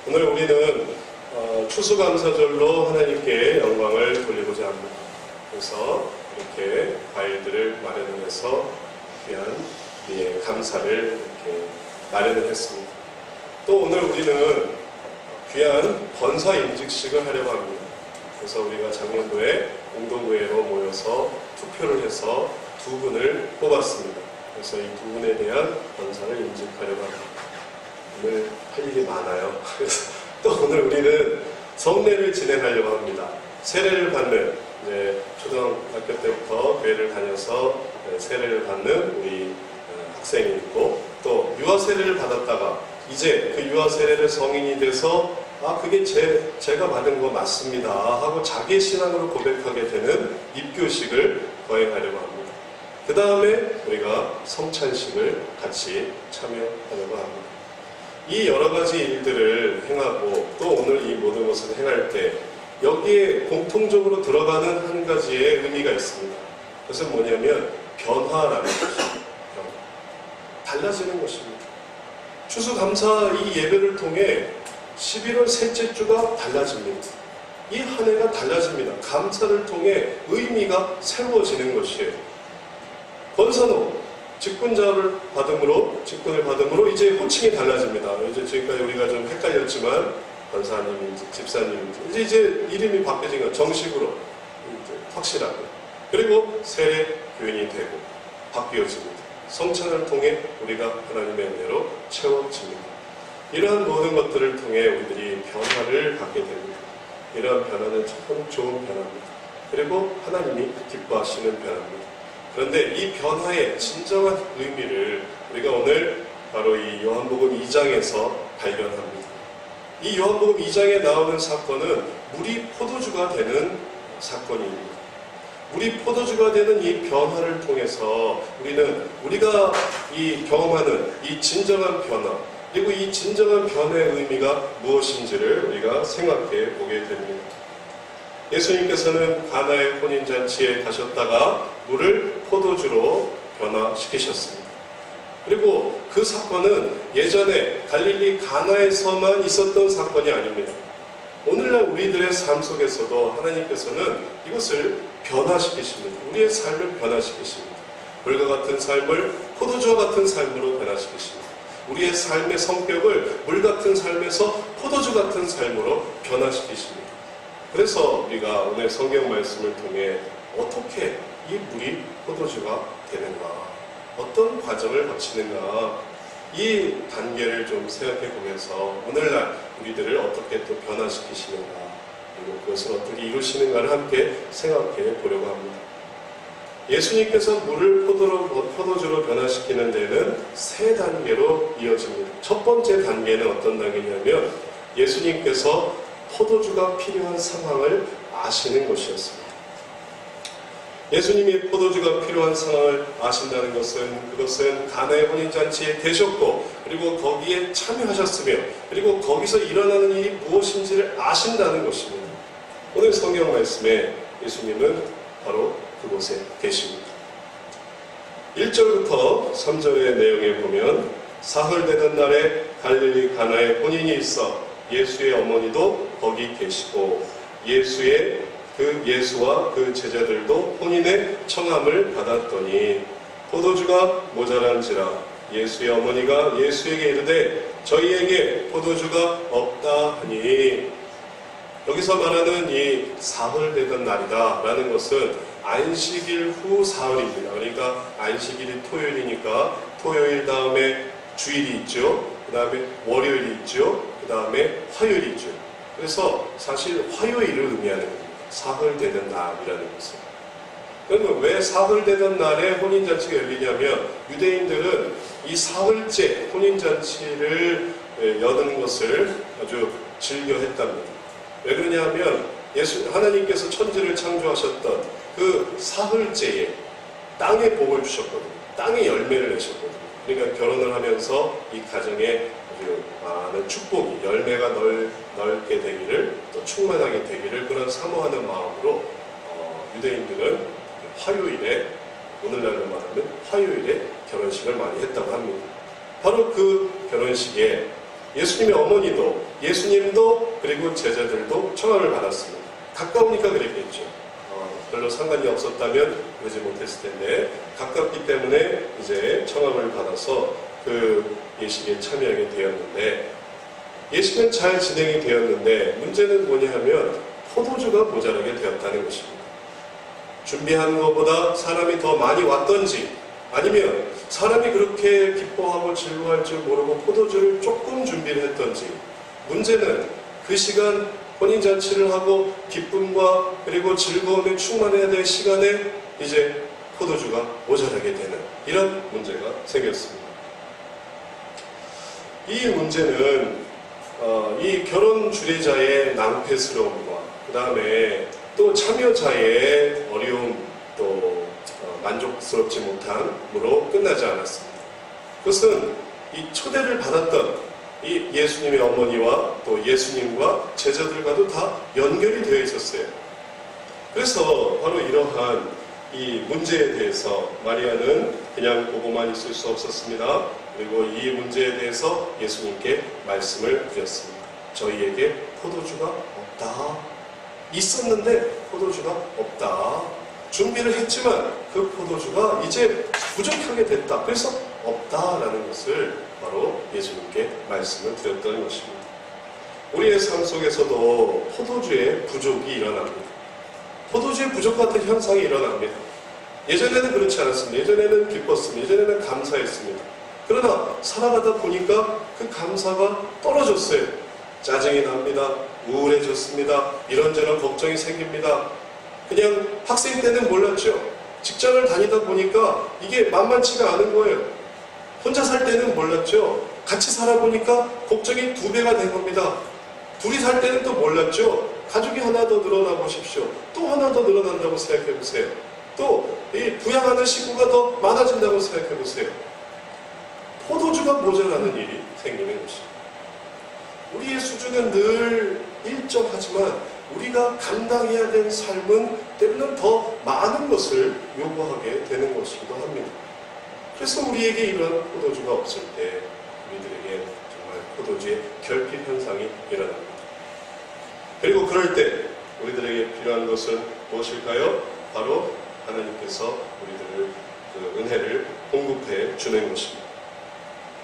오늘 우리는 추수감사절로 하나님께 영광을 돌리고자 합니다. 그래서 이렇게 과일들을 마련을 해서 귀한 우리의 감사를 이렇게 마련을 했습니다. 또 오늘 우리는 귀한 번사 임직식을 하려고 합니다. 그래서 우리가 작년도에 공동구회로 모여서 투표를 해서 두 분을 뽑았습니다. 그래서 이 두 분에 대한 번사를 임직하려고 합니다. 오늘 할 일이 많아요. 그래서 또 오늘 우리는 성례를 진행하려고 합니다. 세례를 받는, 이제 초등학교 때부터 교회를 다녀서 세례를 받는 우리 학생이 있고, 또 유아 세례를 받았다가 이제 그 유아 세례를 성인이 돼서 그게 제가 받은 거 맞습니다 하고 자기 신앙으로 고백하게 되는 입교식을 거행하려고 합니다. 그 다음에 우리가 성찬식을 같이 참여하려고 합니다. 이 여러 가지 일들을 행하고 또 오늘 이 모든 것을 행할 때 여기에 공통적으로 들어가는 한 가지의 의미가 있습니다. 그것은 뭐냐면 변화라는 것입니다. 달라지는 것입니다. 추수감사 이 예배를 통해 11월 셋째 주가 달라집니다. 이 한 해가 달라집니다. 감사를 통해 의미가 새로워지는 것이에요. 권선호 직분을 받음으로 이제 호칭이 달라집니다. 이제 지금까지 우리가 좀 헷갈렸지만 권사님인지 집사님인지 이제 이름이 바뀌어진 건 정식으로 확실하고, 그리고 세례 교인이 되고 바뀌어집니다. 성찬을 통해 우리가 하나님의 은혜로 채워집니다. 이러한 모든 것들을 통해 우리들이 변화를 갖게 됩니다. 이러한 변화는 참 좋은 변화입니다. 그리고 하나님이 기뻐하시는 변화입니다. 그런데 이 변화의 진정한 의미를 우리가 오늘 바로 이 요한복음 2장에서 발견합니다. 이 요한복음 2장에 나오는 사건은 물이 포도주가 되는 사건입니다. 물이 포도주가 되는 이 변화를 통해서 우리가 이 경험하는 이 진정한 변화, 그리고 이 진정한 변화의 의미가 무엇인지를 우리가 생각해 보게 됩니다. 예수님께서는 가나의 혼인잔치에 가셨다가 물을 포도주로 변화시키셨습니다. 그리고 그 사건은 예전에 갈릴리 가나에서만 있었던 사건이 아닙니다. 오늘날 우리들의 삶 속에서도 하나님께서는 이것을 변화시키십니다. 우리의 삶을 변화시키십니다. 물과 같은 삶을 포도주와 같은 삶으로 변화시키십니다. 우리의 삶의 성격을 물 같은 삶에서 포도주 같은 삶으로 변화시키십니다. 그래서 우리가 오늘 성경 말씀을 통해 어떻게 이 물이 포도주가 되는가, 어떤 과정을 거치는가, 이 단계를 좀 생각해 보면서 오늘날 우리들을 어떻게 또 변화시키시는가, 그리고 그것을 어떻게 이루시는가를 함께 생각해 보려고 합니다. 예수님께서 물을 포도주로 변화시키는 데는 세 단계로 이어집니다. 첫 번째 단계는 어떤 단계냐면 예수님께서 포도주가 필요한 상황을 아시는 것이었습니다. 예수님이 포도주가 필요한 상황을 아신다는 그것은 가나의 혼인잔치에 계셨고, 그리고 거기에 참여하셨으며, 그리고 거기서 일어나는 일이 무엇인지를 아신다는 것입니다. 오늘 성경 말씀에 예수님은 바로 그곳에 계십니다. 1절부터 3절의 내용에 보면 사흘 되던 날에 갈릴리 가나에 혼인이 있어 예수의 어머니도 거기 계시고 예수와 그 제자들도 혼인의 청함을 받았더니 포도주가 모자란지라 예수의 어머니가 예수에게 이르되 저희에게 포도주가 없다 하니, 여기서 말하는 이 사흘 되던 날이다 라는 것은 안식일 후 사흘입니다. 그러니까 안식일이 토요일이니까 토요일 다음에 주일이 있죠. 그 다음에 월요일이 있죠. 그 다음에 화요일이 있죠. 그래서 사실 화요일을 의미하는 겁니다. 사흘 되던 날이라는 것은. 그러면 왜 사흘 되던 날에 혼인잔치가 열리냐면 유대인들은 이 사흘째 혼인잔치를 여는 것을 아주 즐겨 했답니다. 왜 그러냐면 하나님께서 천지를 창조하셨던 그 사흘째에 땅에 복을 주셨거든요. 땅에 열매를 내셨거든요. 그러니까 결혼을 하면서 이 가정에 아주 많은 축복이, 열매가 넓게 되기를, 또 충만하게 되기를 그런 사모하는 마음으로 유대인들은 화요일에, 오늘날로 말하면 화요일에 결혼식을 많이 했다고 합니다. 바로 그 결혼식에 예수님의 어머니도, 예수님도, 그리고 제자들도 청함을 받았습니다. 가까우니까 그랬겠죠. 별로 상관이 없었다면 그러지 못했을 텐데, 가깝기 때문에 이제 청함을 받아서 그 예식에 참여하게 되었는데, 예식은 잘 진행이 되었는데, 문제는 뭐냐 하면 포도주가 모자라게 되었다는 것입니다. 준비한 것보다 사람이 더 많이 왔던지, 아니면 사람이 그렇게 기뻐하고 즐거워할 줄 모르고 포도주를 조금 준비를 했던지, 문제는 그 시간 혼인잔치를 하고 기쁨과 그리고 즐거움에 충만해야 될 시간에 이제 포도주가 모자라게 되는 이런 문제가 생겼습니다. 이 문제는 이 결혼 주례자의 낭패스러움과 그 다음에 또 참여자의 어려움, 또 만족스럽지 못함으로 끝나지 않았습니다. 그것은 이 초대를 받았던 이 예수님의 어머니와 또 예수님과 제자들과도 다 연결이 되어 있었어요. 그래서 바로 이러한 이 문제에 대해서 마리아는 그냥 보고만 있을 수 없었습니다. 그리고 이 문제에 대해서 예수님께 말씀을 드렸습니다. 저희에게 포도주가 없다. 있었는데 포도주가 없다. 준비를 했지만 그 포도주가 이제 부족하게 됐다. 그래서 없다라는 것을 바로 예수님께 말씀을 드렸던 것입니다. 우리의 삶 속에서도 포도주의 부족이 일어납니다. 포도주의 부족 같은 현상이 일어납니다. 예전에는 그렇지 않았습니다. 예전에는 기뻤습니다. 예전에는 감사했습니다. 그러나 살아가다 보니까 그 감사가 떨어졌어요. 짜증이 납니다. 우울해졌습니다. 이런저런 걱정이 생깁니다. 그냥 학생 때는 몰랐죠. 직장을 다니다 보니까 이게 만만치가 않은 거예요. 혼자 살 때는 몰랐죠. 같이 살아보니까 걱정이 2배가 된 겁니다. 둘이 살 때는 또 몰랐죠. 가족이 하나 더 늘어나 보십시오. 또 하나 더 늘어난다고 생각해 보세요. 또 이 부양하는 식구가 더 많아진다고 생각해 보세요. 포도주가 모자라는 일이 생기는 것입니다. 우리의 수준은 늘 일정하지만 우리가 감당해야 될 삶은 때로는 더 많은 것을 요구하게 되는 것이기도 합니다. 그래서 우리에게 이런 포도주가 없을 때 우리들에게 정말 포도주의 결핍 현상이 일어납니다. 그리고 그럴 때 우리들에게 필요한 것은 무엇일까요? 바로 하나님께서 우리들을 그 은혜를 공급해 주는 것입니다.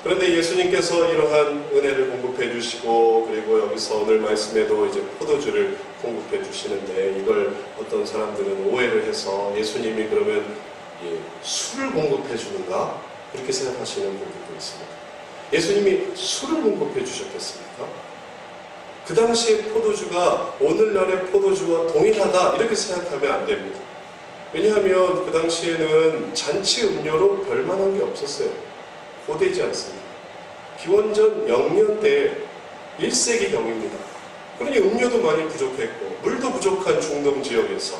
그런데 예수님께서 이러한 은혜를 공급해 주시고, 그리고 여기서 오늘 말씀에도 이제 포도주를 공급해 주시는데, 이걸 어떤 사람들은 오해를 해서 예수님이 그러면 술을 공급해 주는가? 그렇게 생각하시는 분들도 있습니다. 예수님이 술을 공급해 주셨겠습니까? 그 당시의 포도주가 오늘날의 포도주와 동일하다 이렇게 생각하면 안 됩니다. 왜냐하면 그 당시에는 잔치 음료로 별만한 게 없었어요. 고되지 않습니다. 기원전 0년대 1세기경입니다. 그러니 음료도 많이 부족했고 물도 부족한 중동 지역에서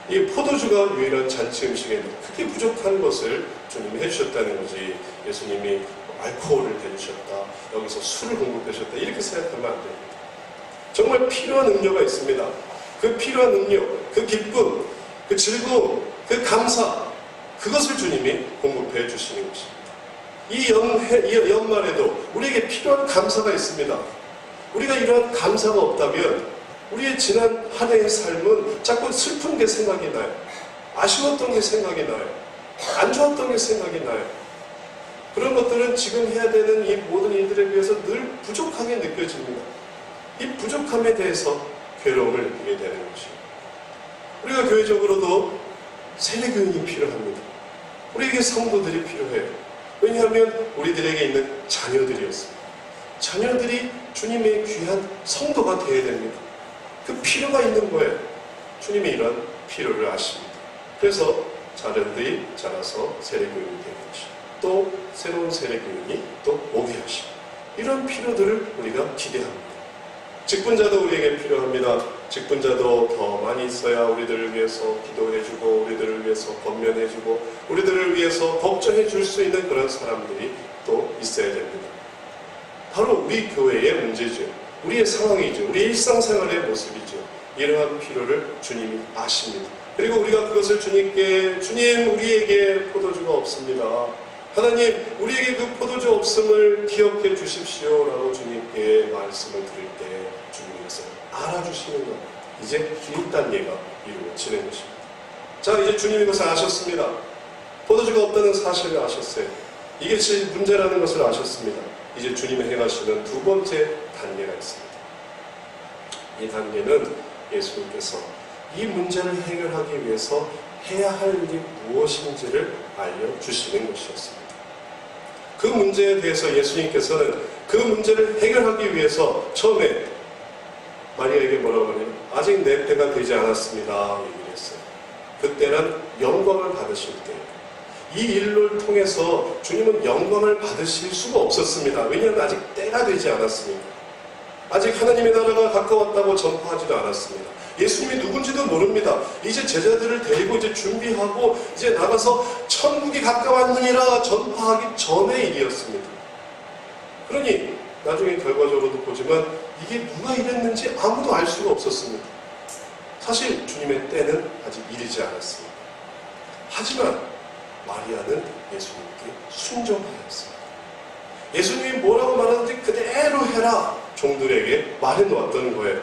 이 포도주가 유일한 잔치 음식에 크게 부족한 것을 주님이 해주셨다는 거지, 예수님이 알코올을 대주셨다, 여기서 술을 공급해 주셨다 이렇게 생각하면 안 됩니다. 정말 필요한 음료가 있습니다. 그 필요한 음료, 그 기쁨, 그 즐거움, 그 감사, 그것을 주님이 공급해 주시는 것입니다. 이 연말에도 우리에게 필요한 감사가 있습니다. 우리가 이러한 감사가 없다면 우리의 지난 한 해의 삶은 자꾸 슬픈 게 생각이 나요. 아쉬웠던 게 생각이 나요. 안 좋았던 게 생각이 나요. 그런 것들은 지금 해야 되는 이 모든 일들에 비해서 늘 부족하게 느껴집니다. 이 부족함에 대해서 괴로움을 느끼게 되는 것입니다. 우리가 교회적으로도 세례교인이 필요합니다. 우리에게 성도들이 필요해요. 왜냐하면 우리들에게 있는 자녀들이었습니다. 자녀들이 주님의 귀한 성도가 되어야 됩니다. 그 필요가 있는 거예요. 주님이 이런 필요를 아십니다. 그래서 자녀들이 자라서 세례교인이 되는 것입니다. 또 새로운 세례교인이 또 오게 하십니다. 이런 필요들을 우리가 기대합니다. 직분자도 우리에게 필요합니다. 직분자도 더 많이 있어야 우리들을 위해서 기도해주고, 우리들을 위해서 권면해주고, 우리들을 위해서 걱정해줄 수 있는 그런 사람들이 또 있어야 됩니다. 바로 우리 교회의 문제죠. 우리의 상황이죠. 우리의 일상생활의 모습이죠. 이러한 필요를 주님이 아십니다. 그리고 우리가 그것을 주님께, 주님 우리에게 포도주가 없습니다. 하나님, 우리에게 그 포도주 없음을 기억해 주십시오 라고 주님께 말씀을 드릴 때 주님께서 알아주시는 것, 이제 1단계가 이루어지는 것입니다. 자, 이제 주님이 그것을 아셨습니다. 포도주가 없다는 사실을 아셨어요. 이게 문제라는 것을 아셨습니다. 이제 주님이 행하시는 두 번째 단계가 있습니다. 이 단계는 예수님께서 이 문제를 해결하기 위해서 해야 할 일이 무엇인지를 알려주시는 것이었습니다. 그 문제에 대해서 예수님께서는 그 문제를 해결하기 위해서 처음에 마리아에게 뭐라고 하냐면 아직 내 때가 되지 않았습니다 얘기를 했어요. 그때는 영광을 받으실 때, 이 일을 통해서 주님은 영광을 받으실 수가 없었습니다. 왜냐하면 아직 때가 되지 않았습니다. 아직 하나님의 나라가 가까웠다고 전파하지도 않았습니다. 예수님이 누군지도 모릅니다. 이제 제자들을 데리고 이제 준비하고 이제 나가서 천국이 가까웠느니라 전파하기 전의 일이었습니다. 그러니 나중에 결과적으로도 보지만 이게 누가 이랬는지 아무도 알 수가 없었습니다. 사실 주님의 때는 아직 이르지 않았습니다. 하지만 마리아는 예수님께 순종하였습니다. 예수님이 뭐라고 말하는지 그대로 해라 종들에게 말해놓았던 거예요.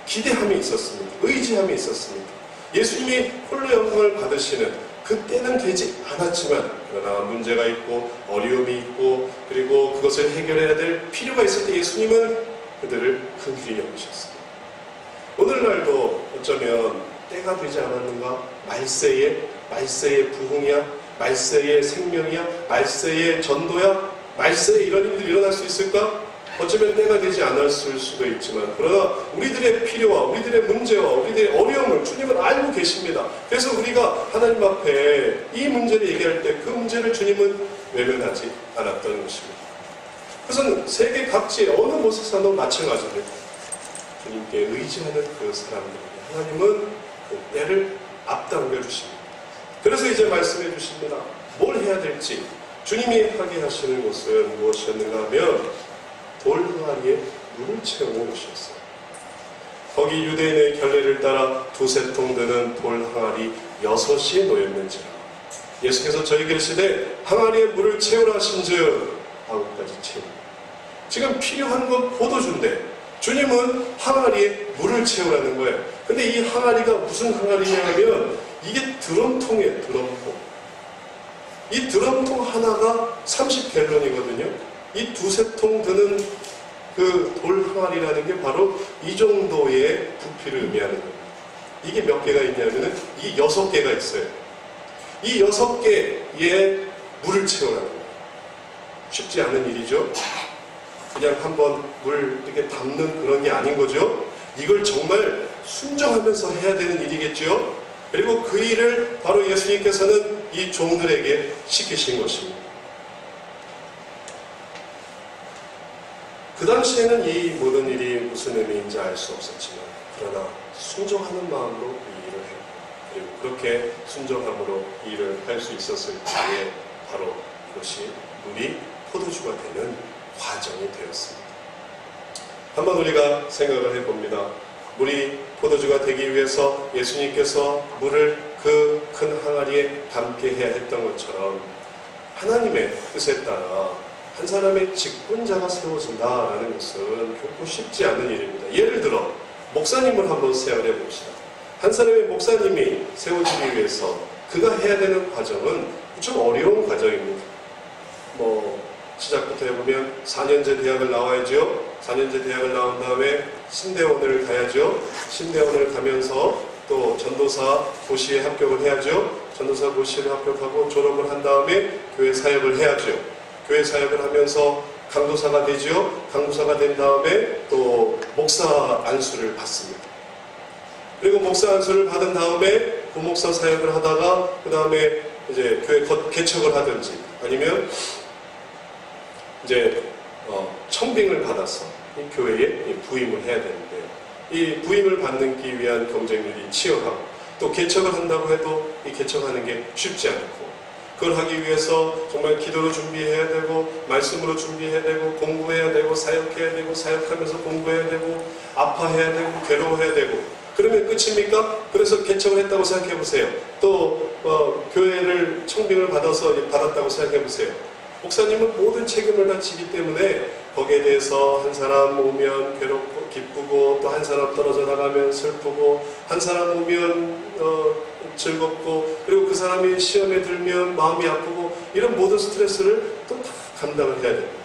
기대함이 있었습니다. 의지함이 있었습니다. 예수님이 홀로 영광을 받으시는 그때는 되지 않았지만 그러나 문제가 있고 어려움이 있고 그리고 그것을 해결해야 될 필요가 있을 때 예수님은 그들을 긍휼히 여기셨습니다. 오늘날도 어쩌면 때가 되지 않았는가? 말세의 부흥이야? 말세의 생명이야? 말세의 전도야? 말세에 이런 일들이 일어날 수 있을까? 어쩌면 때가 되지 않았을 수도 있지만 그러나 우리들의 필요와 우리들의 문제와 우리들의 어려움을 주님은 알고 계십니다. 그래서 우리가 하나님 앞에 이 문제를 얘기할 때 그 문제를 주님은 외면하지 않았던 것입니다. 그것은 세계 각지 어느 곳에서도 마찬가지입니다. 주님께 의지하는 그 사람들에게 하나님은 그 때를 앞당겨 주십니다. 그래서 이제 말씀해 주십니다. 뭘 해야 될지 주님이 하게 하시는 것은 무엇이었는가 하면 돌 항아리에 물을 채우는 것이었어요. 거기 유대인의 결례를 따라 두세 통 드는 돌 항아리 6이 놓였는지라 예수께서 저에게 이르시되 항아리에 물을 채우라 하신즉 아구까지 채웁니다. 지금 필요한 건 포도주인데 주님은 항아리에 물을 채우라는 거예요. 근데 이 항아리가 무슨 항아리냐면 이게 드럼통이에요. 드럼통. 이 드럼통 하나가 30갤런이거든요. 이 두세 통 드는 그 돌 항아리라는 게 바로 이 정도의 부피를 의미하는 겁니다. 이게 몇 개가 있냐면은 이 6개가 있어요. 이 6개의 물을 채우라는 거예요. 쉽지 않은 일이죠. 그냥 한번 물 이렇게 담는 그런 게 아닌 거죠. 이걸 정말 순종하면서 해야 되는 일이겠죠. 그리고 그 일을 바로 예수님께서는 이 종들에게 시키신 것입니다. 그 당시에는 이 모든 일이 무슨 의미인지 알 수 없었지만 그러나 순종하는 마음으로 이 일을 했고 그리고 그렇게 순종함으로 이 일을 할 수 있었을 때에 바로 이것이 물이 포도주가 되는 과정이 되었습니다. 한번 우리가 생각을 해봅니다. 물이 포도주가 되기 위해서 예수님께서 물을 그 큰 항아리에 담게 해야 했던 것처럼 하나님의 뜻에 따라 한 사람의 직분자가 세워진다라는 것은 결코 쉽지 않은 일입니다. 예를 들어 목사님을 한번 생각을 해봅시다. 한 사람의 목사님이 세워지기 위해서 그가 해야 되는 과정은 좀 어려운 과정입니다. 시작부터 해보면 4년제 대학을 나와야죠. 4년제 대학을 나온 다음에 신대원을 가야죠. 신대원을 가면서 또 전도사 고시에 합격을 해야죠. 전도사 고시를 합격하고 졸업을 한 다음에 교회 사역을 해야죠. 교회 사역을 하면서 강도사가 되죠. 강도사가 된 다음에 또 목사 안수를 받습니다. 그리고 목사 안수를 받은 다음에 부목사 사역을 하다가 그 다음에 이제 교회 개척을 하든지 아니면 이제 청빙을 받아서 이 교회에 부임을 해야 되는데 이 부임을 받기 위한 경쟁률이 치열하고 또 개척을 한다고 해도 이 개척하는 게 쉽지 않고 그걸 하기 위해서 정말 기도로 준비해야 되고 말씀으로 준비해야 되고 공부해야 되고 사역해야 되고 사역하면서 공부해야 되고 아파해야 되고 괴로워해야 되고 그러면 끝입니까? 그래서 개척을 했다고 생각해 보세요. 또 교회를 청빙을 받았다고 생각해 보세요. 목사님은 모든 책임을 다 지기 때문에 거기에 대해서 한 사람 오면 괴롭고 기쁘고 또 한 사람 떨어져 나가면 슬프고 한 사람 오면 즐겁고 그리고 그 사람이 시험에 들면 마음이 아프고 이런 모든 스트레스를 또 다 감당을 해야 됩니다.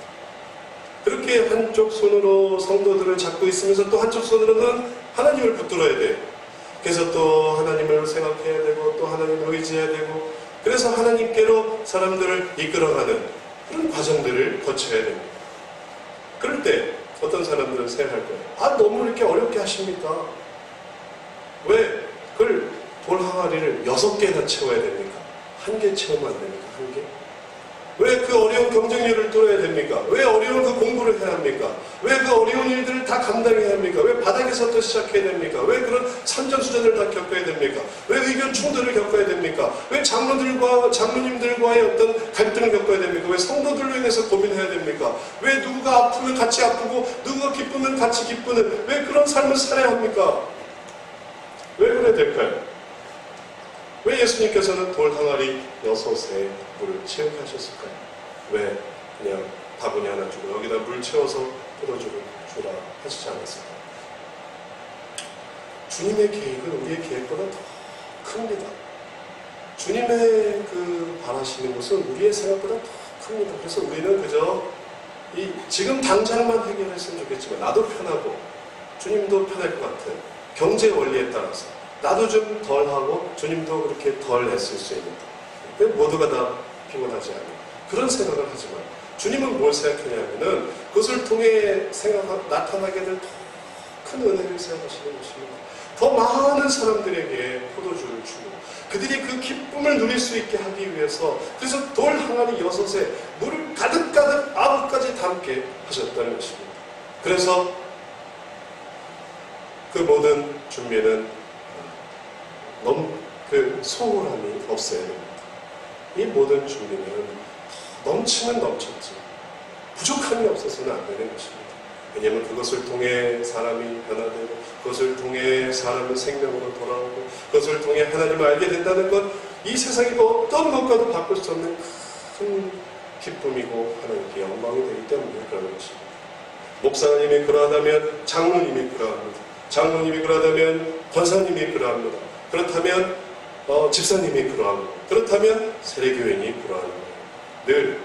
그렇게 한쪽 손으로 성도들을 잡고 있으면서 또 한쪽 손으로는 하나님을 붙들어야 돼요. 그래서 또 하나님을 생각해야 되고 또 하나님을 의지해야 되고 그래서 하나님께로 사람들을 이끌어가는 그런 과정들을 거쳐야 됩니다. 그럴 때 어떤 사람들은 생각할 거예요. 아, 너무 이렇게 어렵게 하십니까? 왜 그걸 돌 항아리를 6개나 채워야 됩니까? 1개 채우면 안 됩니까? 1개? 왜 그 어려운 경쟁률을 뚫어야 됩니까? 왜 어려운 그 공부를 해야 합니까? 왜 그 어려운 일들을 다 감당해야 합니까? 왜 바닥에서부터 시작해야 됩니까? 왜 그런 산전수전을 다 겪어야 됩니까? 왜 의견 충돌을 겪어야 됩니까? 왜 장로님들과의 어떤 갈등을 겪어야 됩니까? 왜 성도들로 인해서 고민해야 됩니까? 왜 누구가 아프면 같이 아프고 누구가 기쁘면 같이 기쁘는 왜 그런 삶을 살아야 합니까? 왜 그래야 될까요? 왜 예수님께서는 돌 항아리 6에 물을 채우게 하셨을까요? 왜 그냥 바구니 하나 주고 여기다 물 채워서 포도주를 주라 하시지 않았을까요? 주님의 계획은 우리의 계획보다 더 큽니다. 주님의 그 바라시는 것은 우리의 생각보다 더 큽니다. 그래서 우리는 그저 지금 당장만 해결했으면 좋겠지만 나도 편하고 주님도 편할 것 같은 경제 원리에 따라서 나도 좀 덜하고 주님도 그렇게 덜 했을 수 있는 모두가 다 피곤하지 않은 그런 생각을 하지만 주님은 뭘 생각하냐면은 그것을 통해 나타나게 될 더 큰 은혜를 생각하시는 것입니다. 더 많은 사람들에게 포도주를 주고 그들이 그 기쁨을 누릴 수 있게 하기 위해서 그래서 돌 항아리 6에 물을 가득가득 아부까지 담게 하셨다는 것입니다. 그래서 그 모든 준비는 너무 그 소홀함이 없어야 됩니다. 이 모든 준비는 넘치면 넘쳤지 부족함이 없어서는 안 되는 것입니다. 왜냐하면 그것을 통해 사람이 변화되고 그것을 통해 사람의 생명으로 돌아오고 그것을 통해 하나님을 알게 된다는 것 이 세상의 어떤 것과도 바꿀 수 없는 큰 기쁨이고 하나님께 영광이 되기 때문에 그러는 것입니다. 목사님이 그러하다면 장로님이 그러합니다. 장로님이 그러하다면 권사님이 그러합니다. 그렇다면 집사님이 그러합니다. 그렇다면 세례교인이 그러합니다. 늘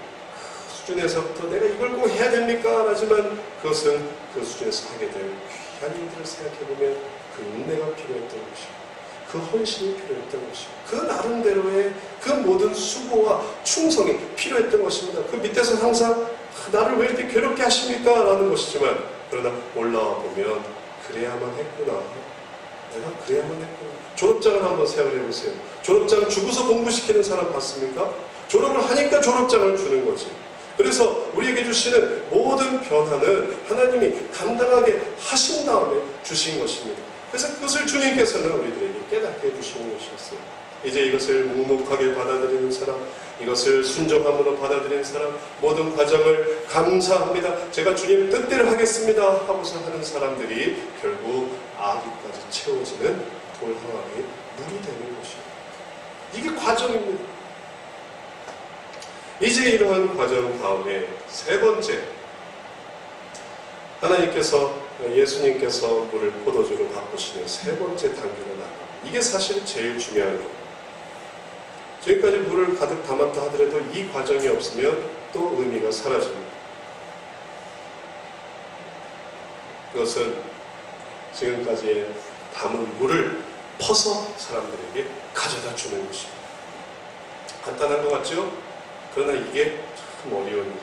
수준에서부터 내가 이걸 꼭 해야 됩니까? 하지만 그것은 그 수준에서 하게 될 귀한 일들을 생각해보면 그 은혜가 필요했던 것이고 그 헌신이 필요했던 것이고 그 나름대로의 그 모든 수고와 충성이 필요했던 것입니다. 그 밑에서 항상 나를 왜 이렇게 괴롭게 하십니까? 라는 것이지만 그러나 올라와 보면 그래야만 했구나. 내가 그래야만 했구나. 졸업장을 한번 생각을 해보세요. 졸업장 주고서 공부시키는 사람 봤습니까? 졸업을 하니까 졸업장을 주는 거지. 그래서 우리에게 주시는 모든 변화는 하나님이 감당하게 하신 다음에 주신 것입니다. 그래서 그것을 주님께서는 우리들에게 깨닫게 해주시는 것이었어요. 이제 이것을 묵묵하게 받아들이는 사람, 이것을 순종함으로 받아들이는 사람, 모든 과정을 감사합니다. 제가 주님 뜻대로 하겠습니다 하고서 하는 사람들이 결국 아기까지 채워지는 돌 항아리에 물이 되는 것입니다. 이게 과정입니다. 이제 이러한 과정 다음에 세 번째, 하나님께서 예수님께서 물을 포도주로 바꾸시는 세 번째 단계로 나갑니다. 이게 사실 제일 중요한 거예요. 지금까지 물을 가득 담았다 하더라도 이 과정이 없으면 또 의미가 사라집니다. 그것은 지금까지 담은 물을 퍼서 사람들에게 가져다 주는 것입니다. 간단한 것 같죠? 그러나 이게 참 어려운 일이에요.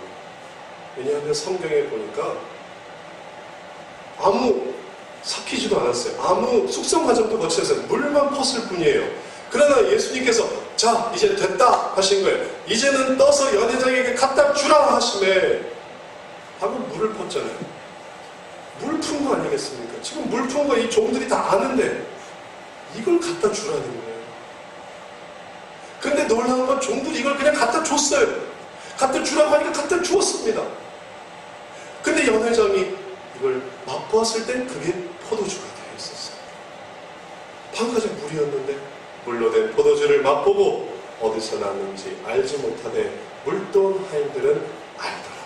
왜냐하면 성경에 보니까 아무 삭히지도 않았어요. 아무 숙성 과정도 거치지 않았어요. 물만 펐을 뿐이에요. 그러나 예수님께서 자 이제 됐다 하신 거예요. 이제는 떠서 연회장에게 갖다 주라 하심에 하고 물을 펐잖아요. 물 푼 거 아니겠습니까? 지금 물 푼 거 이 종들이 다 아는데 이걸 갖다 주라는 거예요. 근데 놀라운 건 종들이 이걸 그냥 갖다 줬어요. 갖다 주라고 하니까 갖다 주었습니다. 근데 연회장이 이걸 맛보았을 땐 그게 포도주가 되어 있었어요. 방금까지 물이었는데 물로 된 포도주를 맛보고 어디서 났는지 알지 못하되 물돈 하인들은 알더라.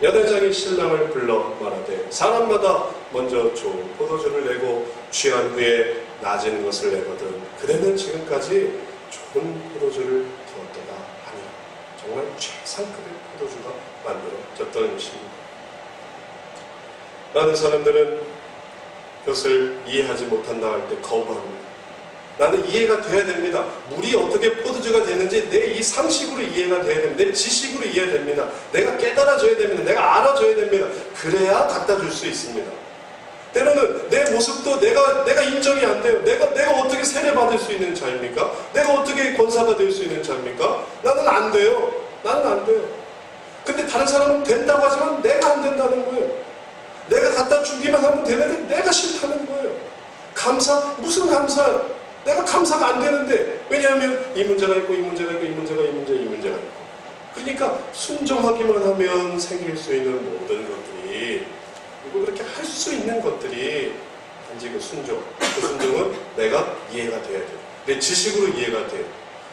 연회장이 신랑을 불러 말하되 사람마다 먼저 좋은 포도주를 내고 취한 후에 낮은 것을 내거든 그대는 지금까지 좋은 포도주를 두었도다 하니 정말 최상급의 포도주가 만들어졌던 것입니다. 많은 사람들은 그것을 이해하지 못한다 할 때 거부합니다. 나는 이해가 돼야 됩니다. 물이 어떻게 포도주가 되는지 내 이 상식으로 이해가 돼야 됩니다. 내 지식으로 이해됩니다. 내가 깨달아져야 됩니다. 내가 알아줘야 됩니다. 그래야 갖다 줄 수 있습니다. 때로는 내 모습도 내가 인정이 안 돼요. 내가 어떻게 세례받을 수 있는 자입니까? 내가 어떻게 권사가 될 수 있는 자입니까? 나는 안 돼요. 나는 안 돼요. 근데 다른 사람은 된다고 하지만 내가 안 된다는 거예요. 내가 갖다 주기만 하면 되는데 내가 싫다는 거예요. 감사? 무슨 감사? 내가 감사가 안 되는데 왜냐하면 이 문제가 있고 이 문제가 있고 이 문제가 이 문제가 있고 그러니까 순종하기만 하면 생길 수 있는 모든 것들이 그리고 그렇게 할 수 있는 것들이 단지 그 순종은 내가 이해가 돼야 돼요. 내 지식으로 이해가 돼요.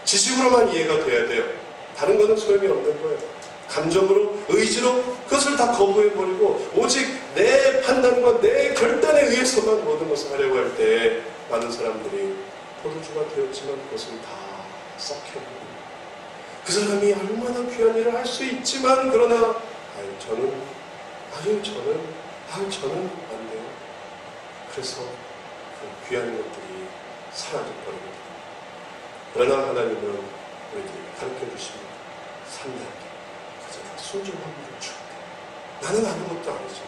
지식으로만 이해가 돼야 돼요. 다른 거는 소용이 없는 거예요. 감정으로, 의지로 그것을 다 거부해버리고 오직 내 판단과 내 결단에 의해서만 모든 것을 하려고 할 때 많은 사람들이 포도주가 되었지만 그것을 다 썩혀버립니다. 그 사람이 얼마나 귀한 일을 할 수 있지만 그러나 저는 안 돼요. 그래서 그 귀한 것들이 사라져버립니다. 그러나 하나님은 우리에게 가르쳐 주십니다. 3단계. 순종함으로 주옵다. 나는 아무것도 아니죠.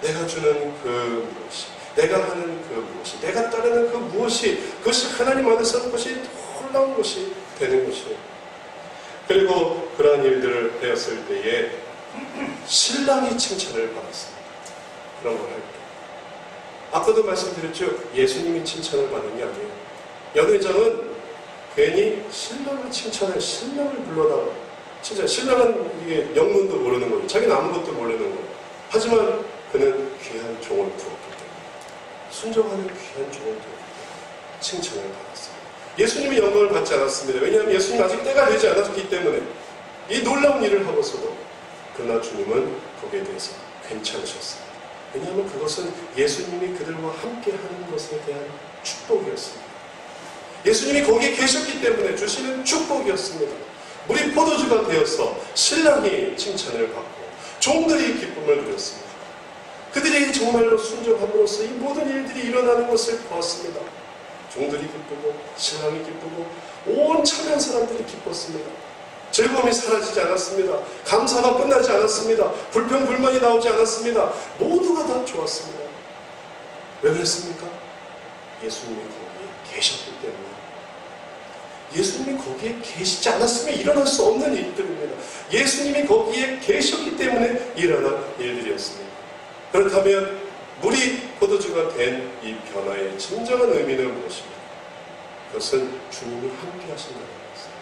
내가 주는 그 무엇이, 내가 하는 그 무엇이, 내가 따르는 그 무엇이, 그것이 하나님 안에서 그것이 놀라운 것이 되는 것이에요. 그리고 그러한 일들을 배웠을 때에 신랑이 칭찬을 받았습니다. 그런 걸 할 때. 아까도 말씀드렸죠. 예수님이 칭찬을 받은 게 아니에요. 연회장은 괜히 신랑을 불러다가 진짜 신랑은 이게 영문도 모르는 거예요. 자기는 아무것도 모르는 거예요. 하지만 그는 귀한 종을 두었기 때문에 순종하는 귀한 종을 두었기 때문에 칭찬을 받았어요. 예수님이 영광을 받지 않았습니다. 왜냐하면 예수님 아직 때가 되지 않았기 때문에 이 놀라운 일을 하고서도 그러나 주님은 거기에 대해서 괜찮으셨습니다. 왜냐하면 그것은 예수님이 그들과 함께 하는 것에 대한 축복이었습니다. 예수님이 거기에 계셨기 때문에 주시는 축복이었습니다. 우리 포도주가 되어서 신랑이 칭찬을 받고 종들이 기쁨을 누렸습니다. 그들이 정말로 순종함으로써 이 모든 일들이 일어나는 것을 보았습니다. 종들이 기쁘고 신랑이 기쁘고 온 참여한 사람들이 기뻤습니다. 즐거움이 사라지지 않았습니다. 감사가 끝나지 않았습니다. 불평 불만이 나오지 않았습니다. 모두가 다 좋았습니다. 왜 그랬습니까? 예수님이 거기에 계셨기 때문에. 예수님이 거기에 계시지 않았으면 일어날 수 없는 일들입니다. 예수님이 거기에 계셨기 때문에 일어난 일들이었습니다. 그렇다면 물이 포도주가 된 이 변화의 진정한 의미는 무엇입니까? 그것은 주님이 함께 하신다는 것입니다.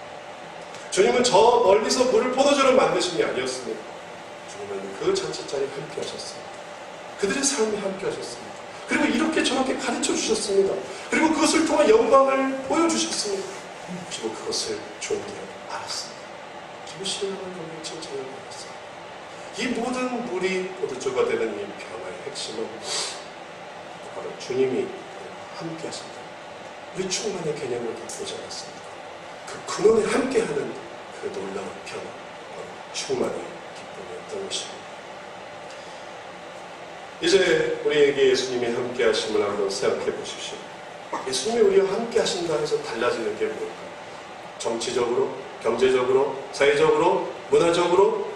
주님은 저 멀리서 물을 포도주로 만드신 게 아니었습니다. 주님은 그 전체자리에 함께 하셨습니다. 그들의 삶에 함께 하셨습니다. 그리고 이렇게 저렇게 가르쳐 주셨습니다. 그리고 그것을 통한 영광을 보여주셨습니다. 그리고 그것을 종들은 알았습니다. 그리고 신랑은 여기 칭찬을 받았어요. 이 모든 물이 포도주가 되는 이 변화의 핵심은 바로 주님이 함께 하신다. 우리 충만의 개념을 다 보지 않았습니까? 그 근원에 함께하는 그 놀라운 변화, 충만의 기쁨이었던 것입니다. 이제 우리에게 예수님이 함께 하심을 한번 생각해 보십시오. 예수님이 우리와 함께 하신다 해서 달라지는 게 뭘까요? 정치적으로, 경제적으로, 사회적으로, 문화적으로,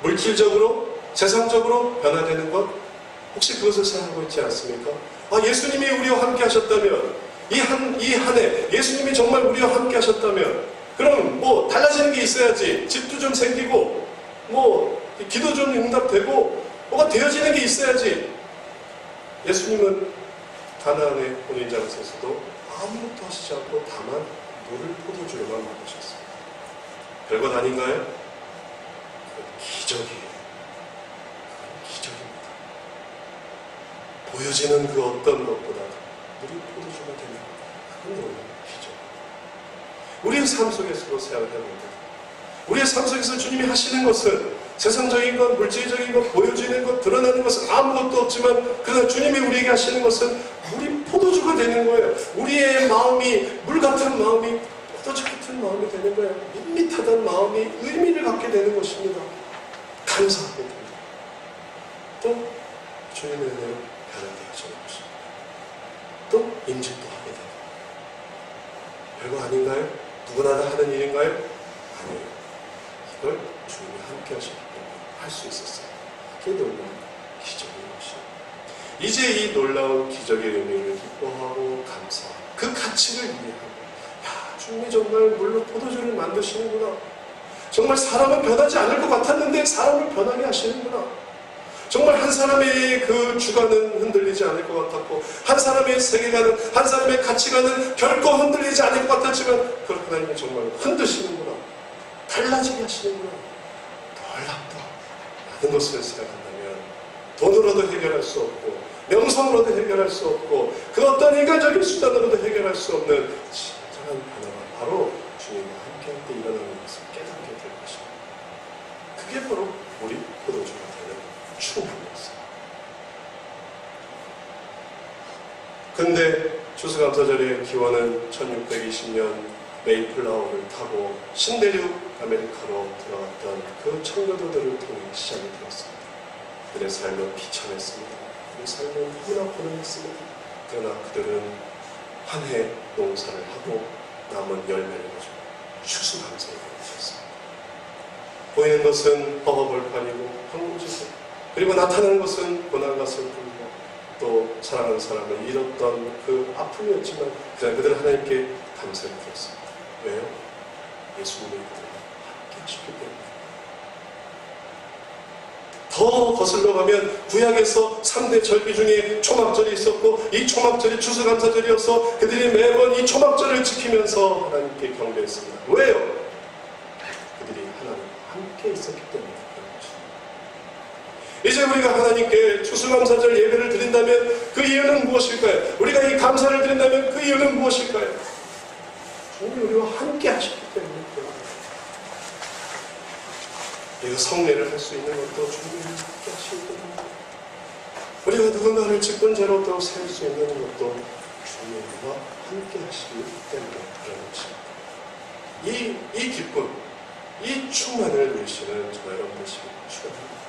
물질적으로, 세상적으로 변화되는 것? 혹시 그것을 생각하고 있지 않습니까? 예수님이 우리와 함께 하셨다면, 이 한 해 예수님이 정말 우리와 함께 하셨다면, 그럼 뭐 달라지는 게 있어야지. 집도 좀 생기고, 뭐 기도 좀 응답되고, 뭐가 되어지는 게 있어야지. 예수님은 가나안의 혼인 장소에서도 아무것도 하시지 않고 다만 물을 포도주로만 만드셨습니다. 별것 아닌가요? 그건 기적이에요. 그건 기적입니다. 보여지는 그 어떤 것보다 물이 포도주가 되는 그건 놀라운 기적. 우리의 삶 속에서도 생각을 해봅니다. 우리의 삶 속에서 주님이 하시는 것은 세상적인 것, 물질적인 것, 보여지는 것, 드러나는 것은 아무것도 없지만 그러나 주님이 우리에게 하시는 것은 물이 포도주가 되는 거예요. 우리의 마음이 물 같은 마음이 포도주 같은 마음이 되는 거예요. 밋밋하던 마음이 의미를 갖게 되는 것입니다. 감사하게 됩니다. 또 주님의 은혜로 변하게 하시는 것입니다. 또 임직도 하게 됩니다. 별거 아닌가요? 누구나 다 하는 일인가요? 아니에요. 이걸 주님이 함께 하시기 때문에 할 수 있었어요. 그게 놀라운 기적인 것이에요. 이제 이 놀라운 기적의 의미를 기뻐하고 감사하고 그 가치를 이해하고 야, 주님이 정말 물로 포도주를 만드시는구나. 정말 사람은 변하지 않을 것 같았는데 사람을 변하게 하시는구나. 정말 한 사람의 그 주관은 흔들리지 않을 것 같았고 한 사람의 세계관은 한 사람의 가치관은 결코 흔들리지 않을 것 같았지만 그걸 하나님이 정말 흔드시는구나. 달라지게 하시는구나. 놀랍다 라는 것을 생각한다면 돈으로도 해결할 수 없고 명성으로도 해결할 수 없고 그 어떤 인간적인 수단으로도 해결할 수 없는 진정한 변화가 바로 주님과 함께할 때 일어나는 것을 깨닫게 될 것입니다. 그게 바로 우리 포도주가 되는 충분이었어요. 근데 추수감사절의 기원은 1620년 메이플라워를 타고 신대륙 아메리카로 들어갔던 그 청교도들을 통해 시작이 되었습니다. 그들의 삶은 비참했습니다. 그들의 삶은 너무나 고난했습니다. 그러나 그들은 한 해 농사를 하고 남은 열매를 가지고 추수감사에 들어갔습니다. 보이는 것은 허허벌판이고 황무지고 그리고 나타나는 것은 고난과 슬픔이고 또 사랑하는 사람을 잃었던 그 아픔이었지만 그냥 그들은 하나님께 감사를 드렸습니다. 왜요? 예수님이 그들과 함께 하셨기 때문에. 더 거슬러 가면 구약에서 3대 절기 중에 초막절이 있었고 이 초막절이 추수감사절이어서 그들이 매번 이 초막절을 지키면서 하나님께 경배했습니다. 왜요? 그들이 하나님과 함께 있었기 때문에 그런 것입니다. 이제 우리가 하나님께 추수감사절 예배를 드린다면 그 이유는 무엇일까요? 우리가 이 감사를 드린다면 그 이유는 무엇일까요? 주님이 우리와 함께 하셨기 때문에 우리가 성례를 할 수 있는 것도 주님이 함께 하시기 때문에 우리가 누군가를 직분 죄로 또 세울 수 있는 것도 주님과 함께 하시기 때문에 그런 것입니다. 이 기쁨, 이 충만을 누리시는 저와 여러분 되시기 축원합니다.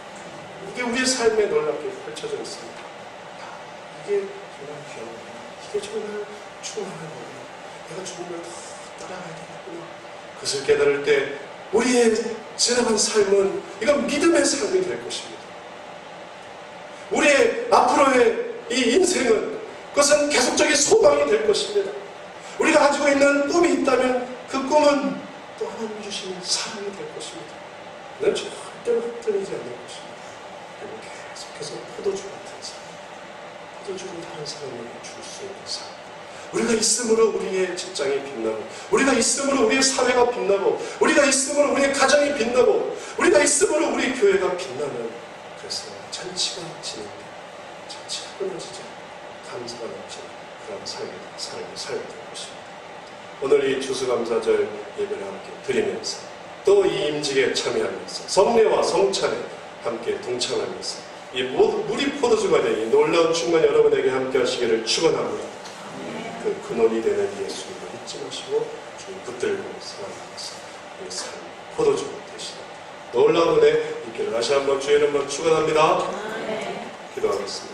이게 우리의 삶에 놀랍게 펼쳐져 있습니다. 이게 정말 귀한 거구나. 이게 정말 충만한 거구나. 내가 주님을 더 따라가야 되겠구나. 그것을 깨달을 때 우리의 지나간 삶은 이건 믿음의 삶이 될 것입니다. 우리의 앞으로의 이 인생은 그것은 계속적인 소망이 될 것입니다. 우리가 가지고 있는 꿈이 있다면 그 꿈은 또 하나님이 주시는 사랑이 될 것입니다. 그는 절대로 흩어지지 않는 것입니다. 그리고 계속해서 포도주 같은 삶, 포도주를 다른 사람에게 줄 수 있는 삶. 우리가 있음으로 우리의 직장이 빛나고 우리가 있음으로 우리의 사회가 빛나고 우리가 있음으로 우리의 가정이 빛나고 우리가 있음으로 우리 교회가 빛나는 그래서 잔치가 진행되고 잔치가 끊어지지 감사가 넘치는 그런 삶을 살게 될 것입니다. 오늘 이 추수감사절 예배를 함께 드리면서 또 이 임직에 참여하면서 성례와 성찬에 함께 동참하면서 이 물이 포도주가 된 이 놀라운 충만 여러분에게 함께 하시기를 축원합니다. 그 근원이 되는 예수님을 잊지 마시고 주님 붙들고 살아가면서 우리 삶 포도주가 되시다. 놀라운 은혜 있기를 다시 한번 주의 이름으로 축원합니다. 기도하겠습니다.